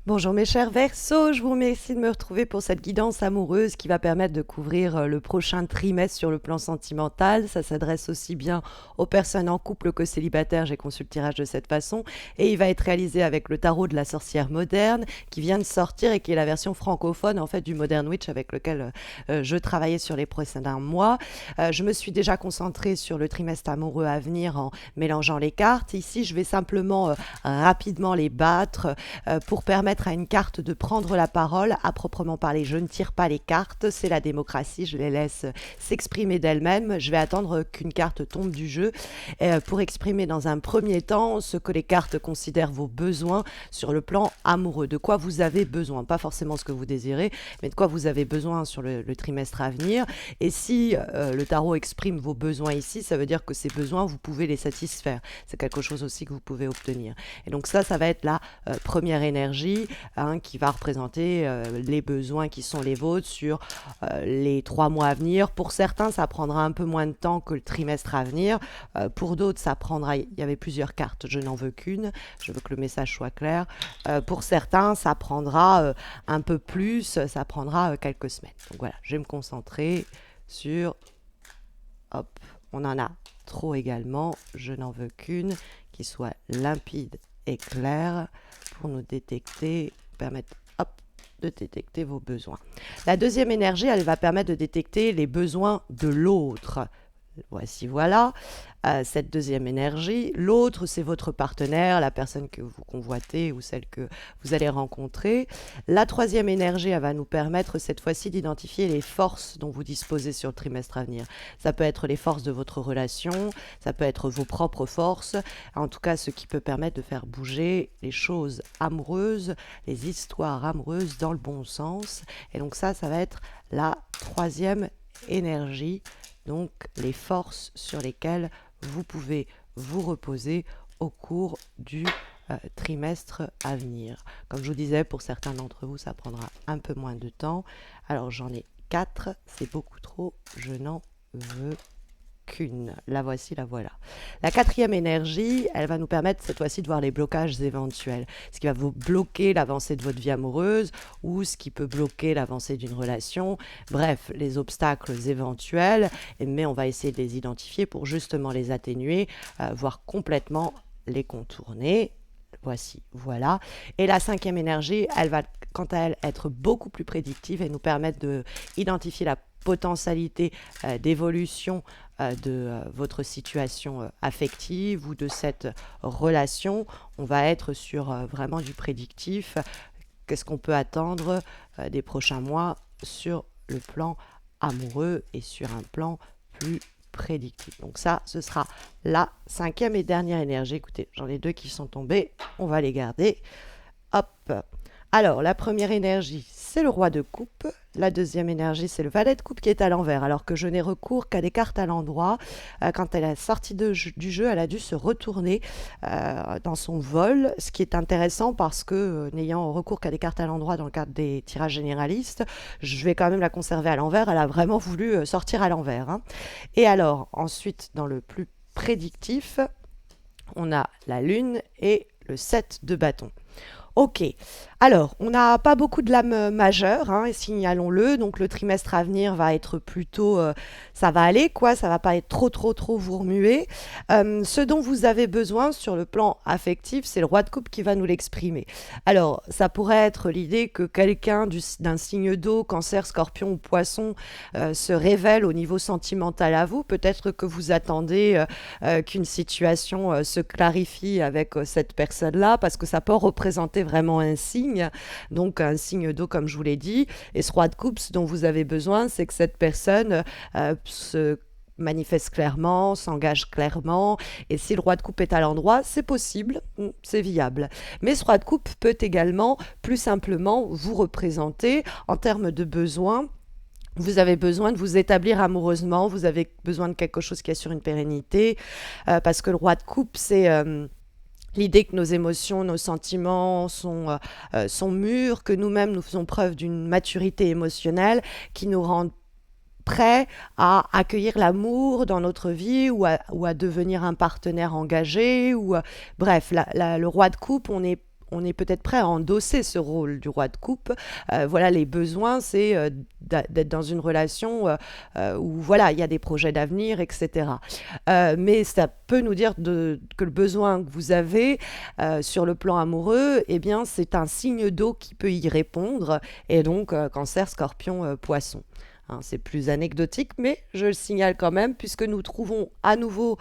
Bonjour mes chers Verseaux, je vous remercie de me retrouver pour cette guidance amoureuse qui va permettre de couvrir le prochain trimestre sur le plan sentimental. Ça s'adresse aussi bien aux personnes en couple qu'aux célibataires, j'ai conçu le tirage de cette façon. Et il va être réalisé avec le tarot de la sorcière moderne qui vient de sortir et qui est la version francophone en fait du Modern Witch avec lequel je travaillais sur les précédents mois. Je me suis déjà concentrée sur le trimestre amoureux à venir en mélangeant les cartes. Ici, je vais simplement rapidement les battre pour permettre à une carte de prendre la parole à proprement parler. Je ne tire pas les cartes, c'est la démocratie, je les laisse s'exprimer d'elles-mêmes. Je vais attendre qu'une carte tombe du jeu pour exprimer dans un premier temps ce que les cartes considèrent vos besoins sur le plan amoureux. De quoi vous avez besoin, pas forcément ce que vous désirez, mais de quoi vous avez besoin sur le trimestre à venir. Et si le tarot exprime vos besoins ici, ça veut dire que ces besoins, vous pouvez les satisfaire. C'est quelque chose aussi que vous pouvez obtenir. Et donc ça va être la première énergie qui va représenter les besoins qui sont les vôtres sur les 3 mois à venir. Pour certains, ça prendra un peu moins de temps que le trimestre à venir. Pour d'autres, ça prendra... Il y avait plusieurs cartes, je n'en veux qu'une. Je veux que le message soit clair. Pour certains, ça prendra un peu plus, ça prendra quelques semaines. Donc voilà, je vais me concentrer sur... Hop, on en a trop également. Je n'en veux qu'une qui soit limpide et claire pour nous détecter, permettre de détecter vos besoins. La deuxième énergie, elle va permettre de détecter les besoins de l'autre. Voici, voilà, cette deuxième énergie. L'autre, c'est votre partenaire, la personne que vous convoitez ou celle que vous allez rencontrer. La troisième énergie, elle va nous permettre cette fois-ci d'identifier les forces dont vous disposez sur le trimestre à venir. Ça peut être les forces de votre relation, ça peut être vos propres forces, en tout cas ce qui peut permettre de faire bouger les choses amoureuses, les histoires amoureuses dans le bon sens. Et donc ça va être la troisième énergie. Donc les forces sur lesquelles vous pouvez vous reposer au cours du trimestre à venir. Comme je vous disais, pour certains d'entre vous, ça prendra un peu moins de temps. Alors j'en ai 4, c'est beaucoup trop, je n'en veux qu'une. La voici, la voilà. La quatrième énergie, elle va nous permettre cette fois-ci de voir les blocages éventuels. Ce qui va vous bloquer l'avancée de votre vie amoureuse ou ce qui peut bloquer l'avancée d'une relation. Bref, les obstacles éventuels, mais on va essayer de les identifier pour justement les atténuer, voire complètement les contourner. Voici, voilà. Et la cinquième énergie, elle va, quant à elle, être beaucoup plus prédictive et nous permettre d'identifier la potentialité d'évolution de votre situation affective ou de cette relation. On va être sur vraiment du prédictif. Qu'est-ce qu'on peut attendre des prochains mois sur le plan amoureux et sur un plan plus prédictif. Donc ça, ce sera la cinquième et dernière énergie. Écoutez, j'en ai 2 qui sont tombés. On va les garder. Hop. Alors, la première énergie, c'est le roi de coupe. La deuxième énergie, c'est le valet de coupe qui est à l'envers, alors que je n'ai recours qu'à des cartes à l'endroit. Quand elle est sortie du jeu, elle a dû se retourner dans son vol, ce qui est intéressant parce que, n'ayant recours qu'à des cartes à l'endroit dans le cadre des tirages généralistes, je vais quand même la conserver à l'envers. Elle a vraiment voulu sortir à l'envers. Hein. Et alors, ensuite, dans le plus prédictif, on a la lune et le 7 de bâton. Ok, alors on n'a pas beaucoup de lames majeures, hein, signalons-le, donc le trimestre à venir va être plutôt, ça va aller quoi, ça va pas être trop vous remuer. Ce dont vous avez besoin sur le plan affectif, c'est le roi de coupe qui va nous l'exprimer. Alors ça pourrait être l'idée que quelqu'un d'un signe d'eau, cancer, scorpion ou poisson, se révèle au niveau sentimental à vous. Peut-être que vous attendez qu'une situation se clarifie avec cette personne-là, parce que ça peut représenter vraiment un signe, donc un signe d'eau comme je vous l'ai dit. Et ce roi de coupe, ce dont vous avez besoin, c'est que cette personne se manifeste clairement, s'engage clairement, et si le roi de coupe est à l'endroit, c'est possible, c'est viable. Mais ce roi de coupe peut également plus simplement vous représenter en termes de besoins. Vous avez besoin de vous établir amoureusement, vous avez besoin de quelque chose qui assure une pérennité, parce que le roi de coupe, c'est l'idée que nos émotions, nos sentiments sont mûrs, que nous-mêmes nous faisons preuve d'une maturité émotionnelle qui nous rend prêts à accueillir l'amour dans notre vie ou à devenir un partenaire engagé. Bref, le roi de coupe, on est peut-être prêt à endosser ce rôle du roi de coupe. Voilà, les besoins, c'est d'être dans une relation où voilà, il y a des projets d'avenir, etc. Mais ça peut nous dire que le besoin que vous avez sur le plan amoureux, eh bien, c'est un signe d'eau qui peut y répondre, et donc Cancer, Scorpion, Poisson. Hein, c'est plus anecdotique, mais je le signale quand même, puisque nous trouvons à nouveau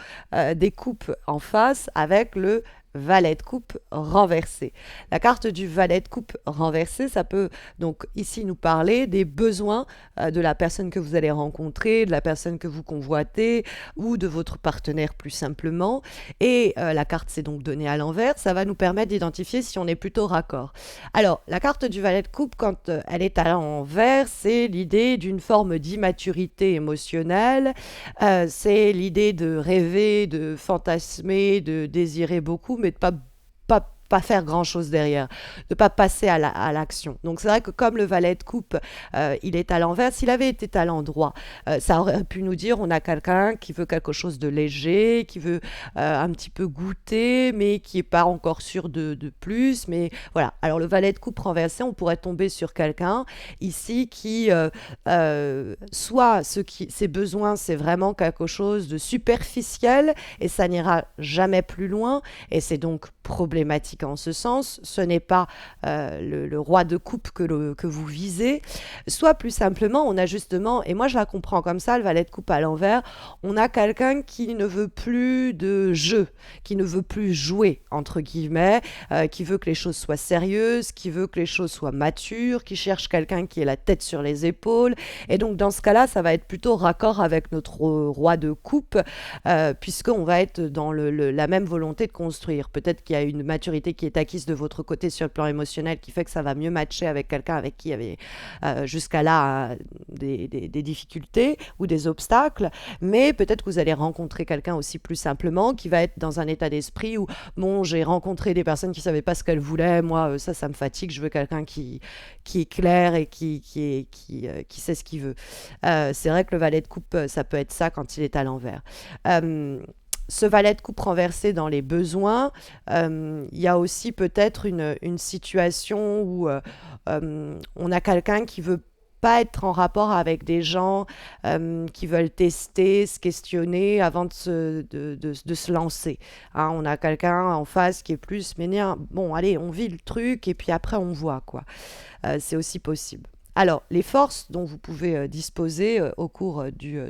des coupes en face avec le valet de coupe renversé. La carte du valet de coupe renversé, ça peut donc ici nous parler des besoins de la personne que vous allez rencontrer, de la personne que vous convoitez ou de votre partenaire plus simplement. Et la carte s'est donc donnée à l'envers, ça va nous permettre d'identifier si on est plutôt raccord. Alors, la carte du valet de coupe, quand elle est à l'envers, c'est l'idée d'une forme d'immaturité émotionnelle, c'est l'idée de rêver, de fantasmer, de désirer beaucoup, mais de pas faire grand-chose derrière, de pas passer à l'action. Donc c'est vrai que comme le valet de coupe, il est à l'envers, s'il avait été à l'endroit, ça aurait pu nous dire on a quelqu'un qui veut quelque chose de léger, qui veut un petit peu goûter, mais qui n'est pas encore sûr de plus. Mais voilà, alors le valet de coupe renversé, on pourrait tomber sur quelqu'un ici qui, soit ses besoins, c'est vraiment quelque chose de superficiel, et ça n'ira jamais plus loin, et c'est donc problématique en ce sens. Ce n'est pas le roi de coupe que vous visez. Soit plus simplement, on a justement, et moi je la comprends comme ça, le valet de coupe à l'envers, on a quelqu'un qui ne veut plus de jeu, qui ne veut plus jouer, entre guillemets, qui veut que les choses soient sérieuses, qui veut que les choses soient matures, qui cherche quelqu'un qui ait la tête sur les épaules. Et donc dans ce cas-là, ça va être plutôt raccord avec notre roi de coupe, puisqu'on va être dans la même volonté de construire. Peut-être qu'il y a une maturité qui est acquise de votre côté sur le plan émotionnel qui fait que ça va mieux matcher avec quelqu'un avec qui il y avait jusqu'à là des difficultés ou des obstacles, mais peut-être que vous allez rencontrer quelqu'un aussi plus simplement qui va être dans un état d'esprit où bon, j'ai rencontré des personnes qui ne savaient pas ce qu'elles voulaient, moi ça me fatigue, je veux quelqu'un qui est clair et qui sait ce qu'il veut. C'est vrai que le valet de coupe, ça peut être ça quand il est à l'envers. Ce valet de coupe renversé dans les besoins, il y a aussi peut-être une situation où on a quelqu'un qui veut pas être en rapport avec des gens qui veulent tester, se questionner avant de se lancer. Hein, on a quelqu'un en face qui est plus, mais bon, allez, on vit le truc et puis après on voit, quoi. C'est aussi possible. Alors, les forces dont vous pouvez disposer au cours du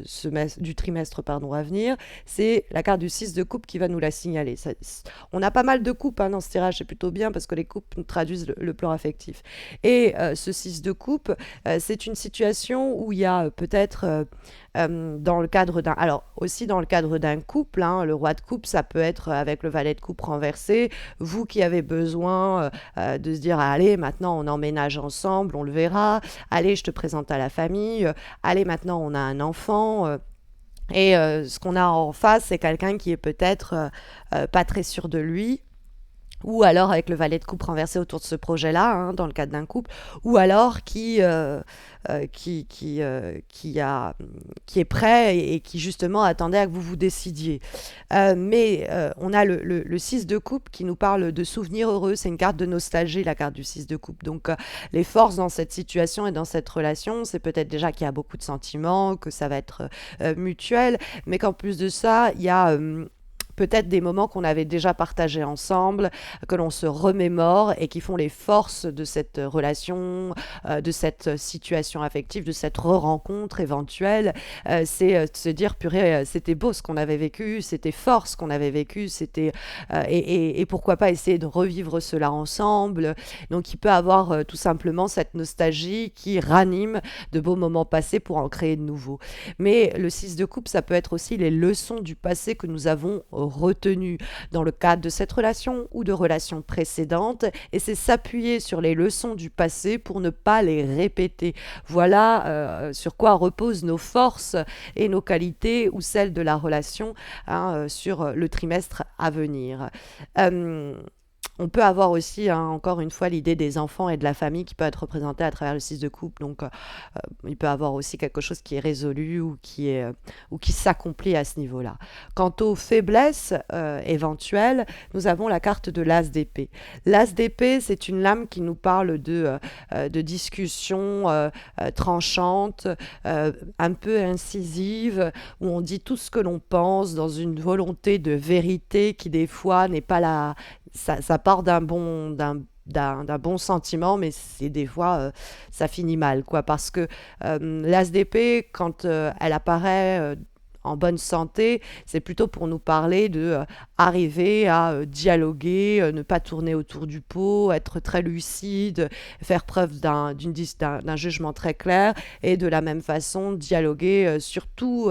trimestre à venir, c'est la carte du 6 de coupe qui va nous la signaler. On a pas mal de coupes dans ce tirage, c'est plutôt bien parce que les coupes nous traduisent le plan affectif. Et ce 6 de coupe, c'est une situation où il y a peut-être dans le cadre d'un... Alors, aussi dans le cadre d'un couple, le roi de coupe, ça peut être avec le valet de coupe renversé, vous qui avez besoin de se dire, allez, maintenant on emménage ensemble, on le verra, allez, je te présente à la famille, allez, maintenant on a un enfant... Et ce qu'on a en face, c'est quelqu'un qui est peut-être pas très sûr de lui, ou alors avec le valet de coupe renversé autour de ce projet-là, dans le cadre d'un couple, ou alors qui est prêt et qui justement attendait à que vous vous décidiez. Mais on a le 6 de coupe qui nous parle de souvenirs heureux, c'est une carte de nostalgie, la carte du 6 de coupe. Donc les forces dans cette situation et dans cette relation, c'est peut-être déjà qu'il y a beaucoup de sentiments, que ça va être mutuel, mais qu'en plus de ça, il y a... peut-être des moments qu'on avait déjà partagés ensemble, que l'on se remémore et qui font les forces de cette relation, de cette situation affective, de cette re-rencontre éventuelle. C'est de se dire, purée, c'était beau ce qu'on avait vécu, c'était fort ce qu'on avait vécu, et pourquoi pas essayer de revivre cela ensemble. Donc il peut avoir tout simplement cette nostalgie qui ranime de beaux moments passés pour en créer de nouveaux. Mais le 6 de coupe, ça peut être aussi les leçons du passé que nous avons retenu dans le cadre de cette relation ou de relations précédentes, et c'est s'appuyer sur les leçons du passé pour ne pas les répéter. Voilà sur quoi reposent nos forces et nos qualités ou celles de la relation sur le trimestre à venir. On peut avoir aussi, hein, encore une fois, l'idée des enfants et de la famille qui peut être représentée à travers le 6 de coupe. Donc, il peut avoir aussi quelque chose qui est résolu ou qui s'accomplit à ce niveau-là. Quant aux faiblesses éventuelles, nous avons la carte de l'as d'épée. L'as d'épée, c'est une lame qui nous parle de discussions tranchantes, un peu incisives, où on dit tout ce que l'on pense dans une volonté de vérité qui des fois n'est pas la ça part d'un bon sentiment, mais c'est des fois ça finit mal, quoi, parce que l'as d'épée, quand elle apparaît en bonne santé, c'est plutôt pour nous parler de arriver à dialoguer, ne pas tourner autour du pot, être très lucide, faire preuve d'un jugement très clair et de la même façon dialoguer surtout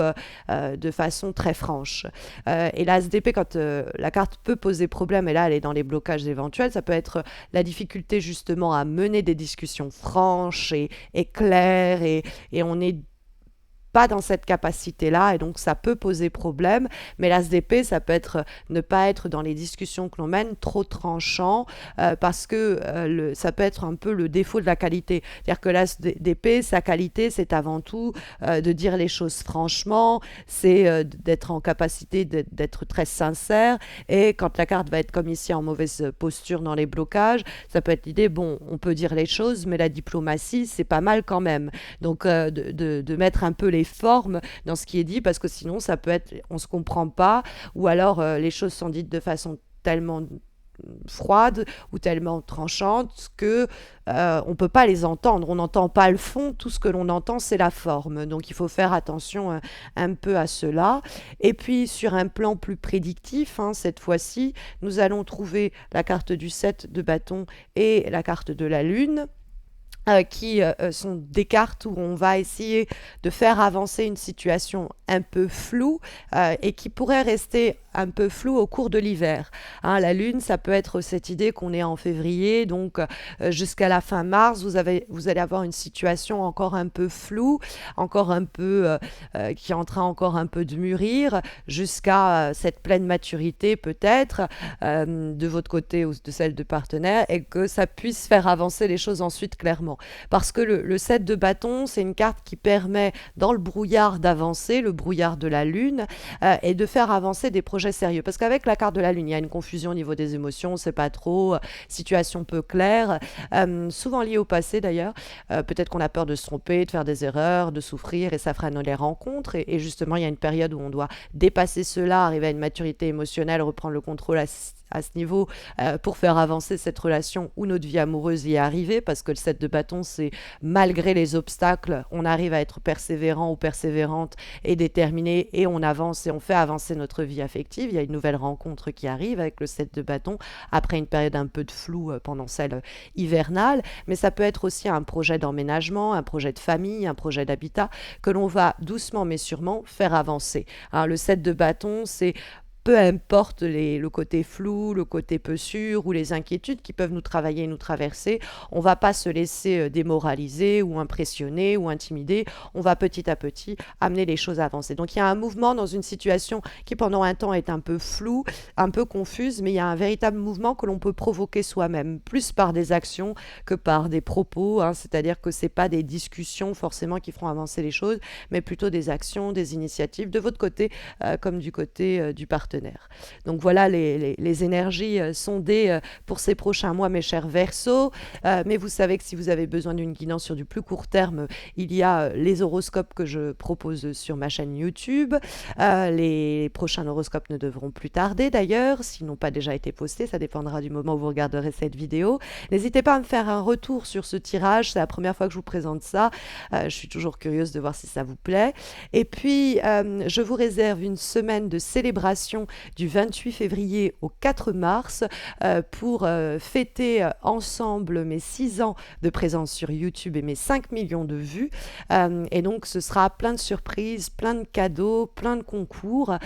de façon très franche. Et la SDP, quand la carte peut poser problème, et là elle est dans les blocages éventuels, ça peut être la difficulté justement à mener des discussions franches et claires, et on est pas dans cette capacité-là, et donc ça peut poser problème. Mais l'ASDP, ça peut être ne pas être dans les discussions que l'on mène trop tranchant, parce que ça peut être un peu le défaut de la qualité. C'est-à-dire que l'ASDP, sa qualité, c'est avant tout de dire les choses franchement, c'est d'être en capacité d'être très sincère. Et quand la carte va être comme ici en mauvaise posture dans les blocages, ça peut être l'idée, bon, on peut dire les choses, mais la diplomatie, c'est pas mal quand même. Donc de mettre un peu les formes dans ce qui est dit, parce que sinon ça peut être on se comprend pas, ou alors les choses sont dites de façon tellement froide ou tellement tranchante que on peut pas les entendre, on n'entend pas le fond, tout ce que l'on entend c'est la forme, donc il faut faire attention un peu à cela. Et puis sur un plan plus prédictif, hein, cette fois-ci nous allons trouver la carte du 7 de bâton et la carte de la lune, qui sont des cartes où on va essayer de faire avancer une situation un peu floue, et qui pourrait rester un peu floue au cours de l'hiver. Hein, la lune, ça peut être cette idée qu'on est en février, donc jusqu'à la fin mars, vous allez avoir une situation encore un peu floue, encore un peu qui est en train encore un peu de mûrir, jusqu'à cette pleine maturité peut-être de votre côté ou de celle de partenaire, et que ça puisse faire avancer les choses ensuite clairement. Parce que le 7 de bâton, c'est une carte qui permet, dans le brouillard, d'avancer, le brouillard de la lune, et de faire avancer des projets sérieux. Parce qu'avec la carte de la lune, il y a une confusion au niveau des émotions, on ne sait pas trop, situation peu claire, souvent liée au passé d'ailleurs. Peut-être qu'on a peur de se tromper, de faire des erreurs, de souffrir, et ça freine les rencontres. Et justement, il y a une période où on doit dépasser cela, arriver à une maturité émotionnelle, reprendre le contrôle à ce niveau, pour faire avancer cette relation ou notre vie amoureuse y est arrivée, parce que le 7 de bâton, c'est malgré les obstacles, on arrive à être persévérant ou persévérante et déterminé, et on avance et on fait avancer notre vie affective. Il y a une nouvelle rencontre qui arrive avec le 7 de bâton après une période un peu de flou pendant celle hivernale, mais ça peut être aussi un projet d'emménagement, un projet de famille, un projet d'habitat que l'on va doucement mais sûrement faire avancer. Alors, le 7 de bâton, c'est peu importe le côté flou, le côté peu sûr ou les inquiétudes qui peuvent nous travailler et nous traverser, on ne va pas se laisser démoraliser ou impressionner ou intimider. On va petit à petit amener les choses à avancer. Donc il y a un mouvement dans une situation qui pendant un temps est un peu floue, un peu confuse, mais il y a un véritable mouvement que l'on peut provoquer soi-même, plus par des actions que par des propos, hein. C'est-à-dire que ce n'est pas des discussions forcément qui feront avancer les choses, mais plutôt des actions, des initiatives de votre côté comme du côté du partenaire. Donc voilà les énergies sondées pour ces prochains mois, mes chers Verseaux. Mais vous savez que si vous avez besoin d'une guidance sur du plus court terme, il y a les horoscopes que je propose sur ma chaîne YouTube. Les prochains horoscopes ne devront plus tarder d'ailleurs, s'ils n'ont pas déjà été postés. Ça dépendra du moment où vous regarderez cette vidéo. N'hésitez pas à me faire un retour sur ce tirage. C'est la première fois que je vous présente ça. Je suis toujours curieuse de voir si ça vous plaît. Et puis, je vous réserve une semaine de célébration du 28 février au 4 mars pour fêter ensemble mes 6 ans de présence sur YouTube et mes 5 millions de vues. Et donc, ce sera plein de surprises, plein de cadeaux, plein de concours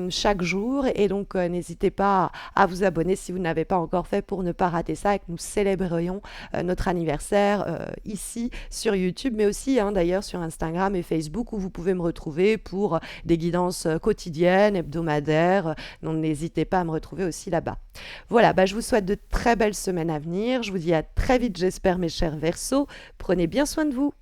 chaque jour. Et donc, n'hésitez pas à vous abonner si vous n'avez pas encore fait pour ne pas rater ça et que nous célébrions notre anniversaire ici sur YouTube, mais aussi d'ailleurs sur Instagram et Facebook où vous pouvez me retrouver pour des guidances quotidiennes, hebdomadaires, commentaires. Donc n'hésitez pas à me retrouver aussi là-bas. Voilà, je vous souhaite de très belles semaines à venir. Je vous dis à très vite, j'espère, mes chers Verseaux. Prenez bien soin de vous.